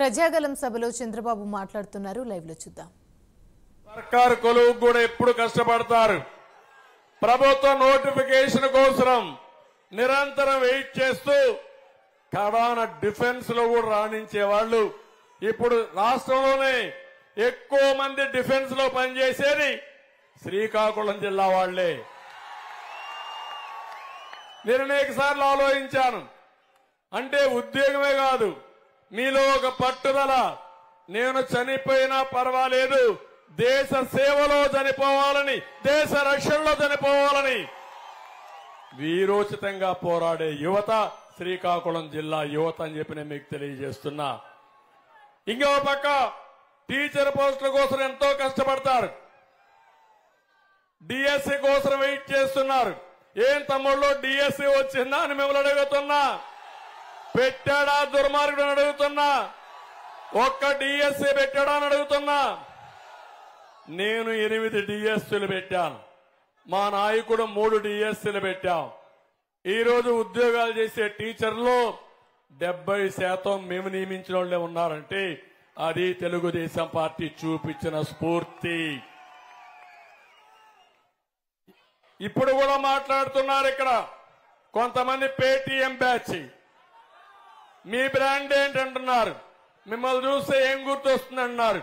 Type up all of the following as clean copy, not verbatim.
ప్రజాగలం సభలో చంద్రబాబు మాట్లాడుతున్నారు. లైవ్ లో చూద్దాం. సర్కారు కొలువు కూడా ఎప్పుడు కష్టపడతారు. ప్రభుత్వ నోటిఫికేషన్ కోసం నిరంతరం వెయిట్ చేస్తూ కడాన డిఫెన్స్ లో కూడా రాణించే వాళ్ళు ఇప్పుడు రాష్ట్రంలోనే ఎక్కువ మంది డిఫెన్స్ లో పనిచేసేది శ్రీకాకుళం జిల్లా వాళ్లే. నేను అనేక సార్లు ఆలోచించాను. అంటే ఉద్యోగమే కాదు, మీలో ఒక పట్టుదల, నేను చనిపోయినా పర్వాలేదు, దేశ సేవలో చనిపోవాలని, దేశ రక్షణలో చనిపోవాలని వీరోచితంగా పోరాడే యువత శ్రీకాకుళం జిల్లా యువత అని చెప్పి నేను మీకు తెలియజేస్తున్నా. ఇంకో పక్క టీచర్ పోస్టుల కోసం ఎంతో కష్టపడతారు. డిఎస్సి కోసం వెయిట్ చేస్తున్నారు. ఏం తమ్ముళ్ళు డిఎస్సి వచ్చిందా అని మిమ్మల్ని అడుగుతున్నా. పెట్టాడా దుర్మార్గుడు అని అడుగుతున్నా. ఒక్క డిఎస్సి పెట్టాడా అని అడుగుతున్నా. నేను 8 డిఎస్సీలు పెట్టాను. మా నాయకుడు 3 డిఎస్సీలు పెట్టాం. ఈ రోజు ఉద్యోగాలు చేసే టీచర్లు 70% మేము నియమించిన వాళ్ళే ఉన్నారంటే అది తెలుగుదేశం పార్టీ చూపించిన స్ఫూర్తి. ఇప్పుడు కూడా మాట్లాడుతున్నారు ఇక్కడ కొంతమంది పేటీఎం బ్యాచ్. మీ బ్రాండ్ ఏంటంటున్నారు. మిమ్మల్ని చూస్తే ఏం గుర్తొస్తుందన్నారు.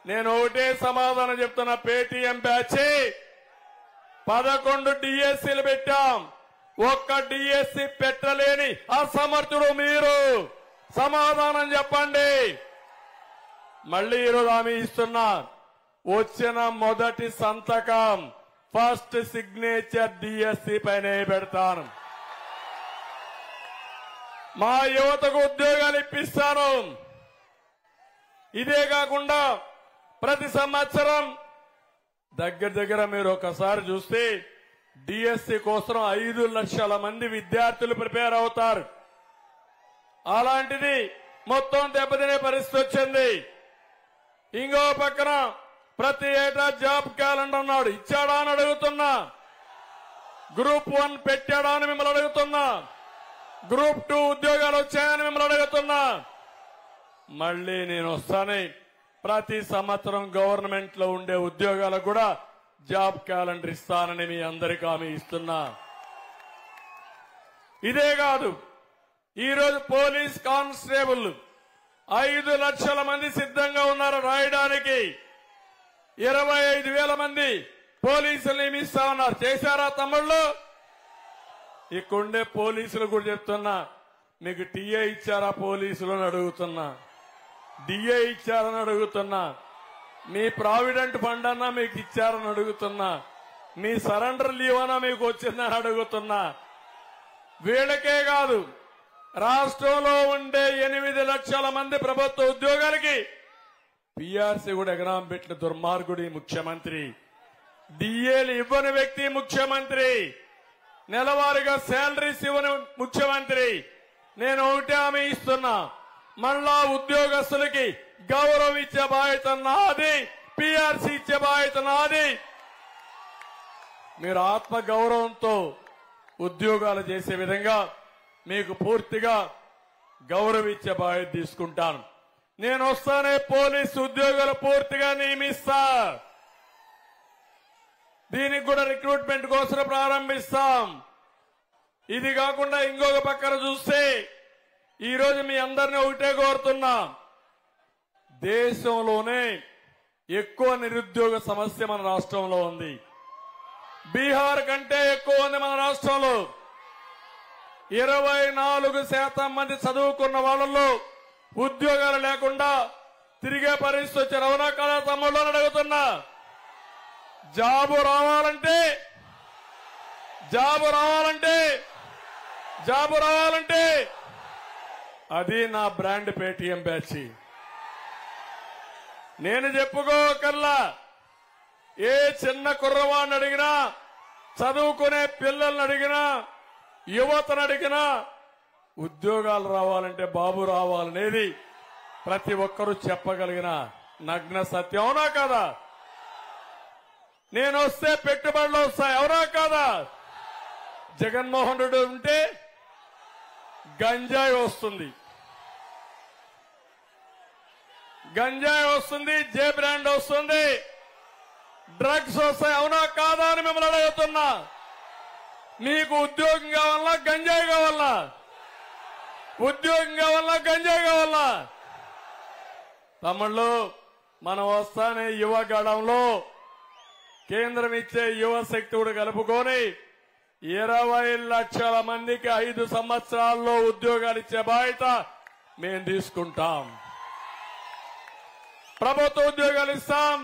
నేను ఒకటే సమాధానం చెప్తున్నా. పేటీఎం బ్యాచ్ 11 డిఎస్సీలు పెట్టాం. ఒక్క డిఎస్సీ పెట్టలేని అసమర్థుడు మీరు. సమాధానం చెప్పండి. మళ్లీ ఈరోజు హామీ ఇస్తున్నా. వచ్చిన మొదటి సంతకం ఫస్ట్ సిగ్నేచర్ డిఎస్సీ పైన పెడతాను. మా యువతకు ఉద్యోగాలు ఇప్పిస్తాను. ఇదే కాకుండా ప్రతి సంవత్సరం దగ్గర మీరు ఒకసారి చూస్తే డిఎస్సీ కోసం 5 లక్షల మంది విద్యార్థులు ప్రిపేర్ అవుతారు. అలాంటిది మొత్తం దెబ్బతినే పరిస్థితి వచ్చింది. ఇంకో పక్కన ప్రతి ఏటా జాబ్ క్యాలెండర్ అన్నాడు. ఇచ్చాడా అని అడుగుతున్నా. గ్రూప్ 1 పెట్టాడా అని మిమ్మల్ని అడుగుతున్నా. గ్రూప్ 2 ఉద్యోగాలు వచ్చాయని మిమ్మల్ని అడుగుతున్నా. మళ్లీ నేను వస్తానే ప్రతి సంవత్సరం గవర్నమెంట్ లో ఉండే ఉద్యోగాలకు కూడా జాబ్ క్యాలెండర్ ఇస్తానని మీ అందరికీ హామీ ఇస్తున్నా. ఇదే కాదు, ఈరోజు పోలీస్ కానిస్టేబుల్ 5 లక్షల మంది సిద్ధంగా ఉన్నారు రాయడానికి. 25,000 మంది పోలీసులు నియమిస్తా ఉన్నారు. చేశారా తమ్ముళ్ళు? ఇక్కడుండే పోలీసులు కూడా చెప్తున్నా, మీకు టీఏ ఇచ్చారా పోలీసులు అని అడుగుతున్నా. డిఏ ఇచ్చారని అడుగుతున్నా. మీ ప్రావిడెంట్ ఫండ్ అన్నా మీకు ఇచ్చారని అడుగుతున్నా. మీ సరెండర్ లీవ్ అన్నా మీకు వచ్చిందని అడుగుతున్నా. వీళ్ళకే కాదు, రాష్ట్రంలో ఉండే 8 లక్షల మంది ప్రభుత్వ ఉద్యోగాలకి పీఆర్సీ కూడా ఎగరాం పెట్టిన దుర్మార్గుడి ముఖ్యమంత్రి. డిఏలు ఇవ్వని వ్యక్తి ముఖ్యమంత్రి. నెలవారీగా శాలరీస్ ఇవ్వని ముఖ్యమంత్రి. నేను ఒకటే హామీ ఇస్తున్నా. మళ్ళా ఉద్యోగస్తులకి గౌరవం ఇచ్చే బాధ్యత నాది. పీఆర్సీ ఇచ్చే బాధ్యత నాది. మీరు ఆత్మ గౌరవంతో ఉద్యోగాలు చేసే విధంగా మీకు పూర్తిగా గౌరవం ఇచ్చే బాధ్యత తీసుకుంటాను. నేను వస్తానే పోలీసు ఉద్యోగాలు పూర్తిగా నియమిస్తా. దీనికి కూడా రిక్రూట్మెంట్ కోసం ప్రారంభిస్తాం. ఇది కాకుండా ఇంకొక పక్కన చూస్తే ఈరోజు మీ అందరినీ ఒకటే కోరుతున్నా. దేశంలోనే ఎక్కువ నిరుద్యోగ సమస్య మన రాష్ట్రంలో ఉంది. బీహార్ కంటే ఎక్కువ ఉంది మన రాష్ట్రంలో. 24% మంది చదువుకున్న వాళ్ళలో ఉద్యోగాలు లేకుండా తిరిగే పరిస్థితి వచ్చారు. అవునా కదా తమ్ముళ్ళు అని అడుగుతున్నా. జాబు రావాలంటే అది నా బ్రాండ్ పేటీఎం బ్యాచ్. నేను చెప్పుకోకల్లా. ఏ చిన్న కుర్రవాడిని అడిగినా, చదువుకునే పిల్లల్ని అడిగినా, యువతను అడిగినా ఉద్యోగాలు రావాలంటే బాబు రావాలనేది ప్రతి ఒక్కరూ చెప్పగలిగిన నగ్న సత్యం. అవునా కదా? నేను వస్తే పెట్టుబడులు వస్తాయి. అవునా కదా? జగన్మోహన్ రెడ్డి ఉంటే గంజాయి వస్తుంది. గంజాయి వస్తుంది, జే బ్రాండ్ వస్తుంది, డ్రగ్స్ వస్తాయి. అవునా కాదా అని మిమ్మల్ని అడుగుతున్నా. మీకు ఉద్యోగం కావాలా, గంజాయి కావాలా? ఉద్యోగం కావాలా, గంజాయి కావాలా? తమ్ముళ్ళు, మనం వస్తానే యువగళంలో కేంద్రం ఇచ్చే యువ శక్తి కూడా కలుపుకొని 20 లక్షల మందికి 5 సంవత్సరాల్లో ఉద్యోగాలు ఇచ్చే బాధ్యత మేము తీసుకుంటాం. ప్రభుత్వ ఉద్యోగాలు ఇస్తాం,